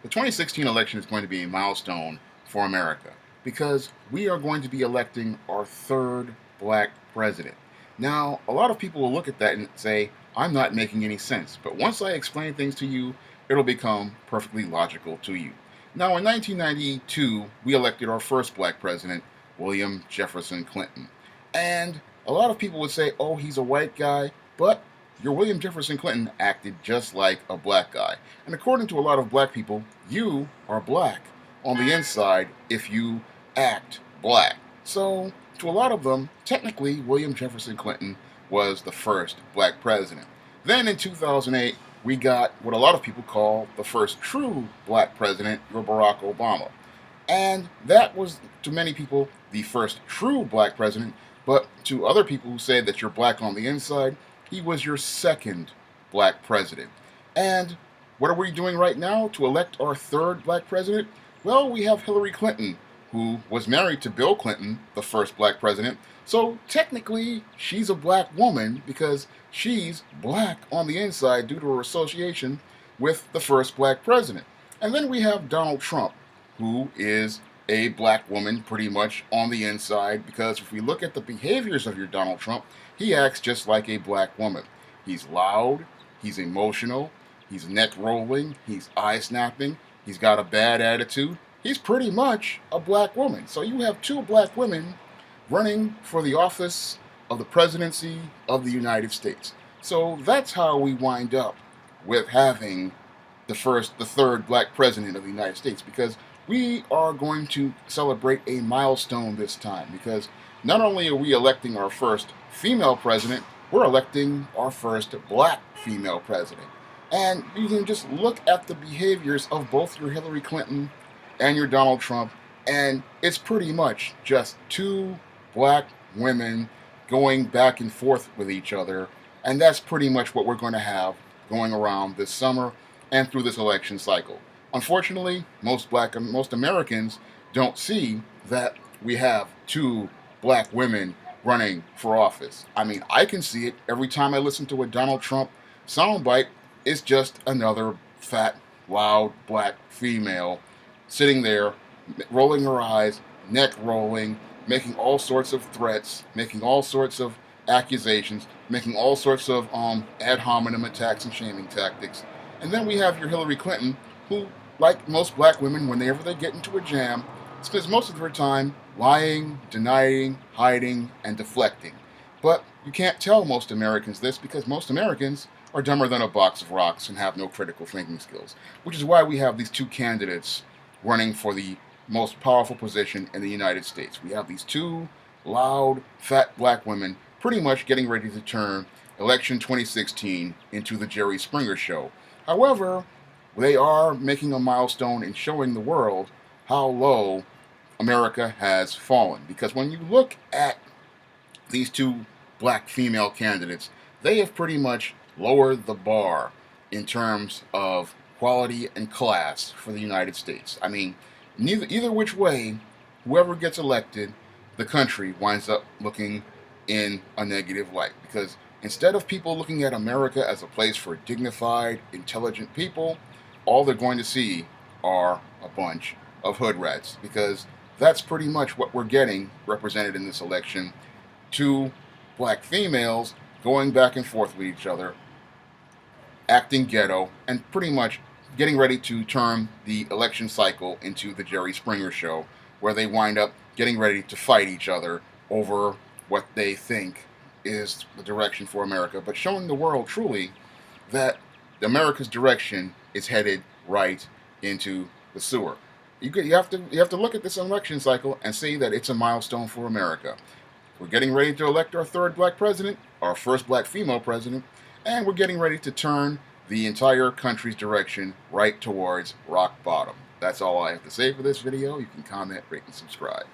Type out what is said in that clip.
The 2016 election is going to be a milestone for America because we are going to be electing our third black president. Now, a lot of people will look at that and say, I'm not making any sense. But once I explain things to you, it'll become perfectly logical to you. Now, in 1992, we elected our first black president, William Jefferson Clinton. And a lot of people would say, oh, he's a white guy, but your William Jefferson Clinton acted just like a black guy. And according to a lot of black people, you are black on the inside if you act black. So, to a lot of them, technically, William Jefferson Clinton was the first black president. Then in 2008, we got what a lot of people call the first true black president, your Barack Obama. And that was, to many people, the first true black president. But to other people who say that you're black on the inside, he was your second black president. And what are we doing right now to elect our third black president? Well, we have Hillary Clinton, who was married to Bill Clinton, the first black president. So technically, she's a black woman because she's black on the inside due to her association with the first black president. And then we have Donald Trump, who is a black woman pretty much on the inside, because if we look at the behaviors of your Donald Trump, he acts just like a black woman. He's loud, he's emotional, he's neck rolling, he's eye snapping, he's got a bad attitude. He's pretty much a black woman. So you have two black women running for the office of the presidency of the United States. So that's how we wind up with having the third black president of the United States, because we are going to celebrate a milestone this time, because not only are we electing our first female president, we're electing our first black female president. And you can just look at the behaviors of both your Hillary Clinton and your Donald Trump, and it's pretty much just two black women going back and forth with each other, and that's pretty much what we're going to have going around this summer and through this election cycle. Unfortunately, most Americans don't see that we have two black women running for office. I mean, I can see it every time I listen to a Donald Trump soundbite. It's just another fat, loud black female sitting there, rolling her eyes, neck rolling, making all sorts of threats, making all sorts of accusations, making all sorts of ad hominem attacks and shaming tactics. And then we have your Hillary Clinton, who, like most black women, whenever they get into a jam, spends most of her time lying, denying, hiding, and deflecting. But you can't tell most Americans this, because most Americans are dumber than a box of rocks and have no critical thinking skills, which is why we have these two candidates running for the most powerful position in the United States. We have these two loud, fat black women pretty much getting ready to turn election 2016 into the Jerry Springer show. However, they are making a milestone in showing the world how low America has fallen. Because when you look at these two black female candidates, they have pretty much lowered the bar in terms of quality and class for the United States. I mean, either which way, whoever gets elected, the country winds up looking in a negative light. Because instead of people looking at America as a place for dignified, intelligent people, all they're going to see are a bunch of hood rats. Because that's pretty much what we're getting represented in this election. Two black females going back and forth with each other, acting ghetto, and pretty much getting ready to turn the election cycle into the Jerry Springer show, where they wind up getting ready to fight each other over what they think is the direction for America, but showing the world truly that America's direction is headed right into the sewer. You have to look at this election cycle and see that it's a milestone for America. We're getting ready to elect our third black president, our first black female president, and we're getting ready to turn the entire country's direction right towards rock bottom. That's all I have to say for this video. You can comment, rate, and subscribe.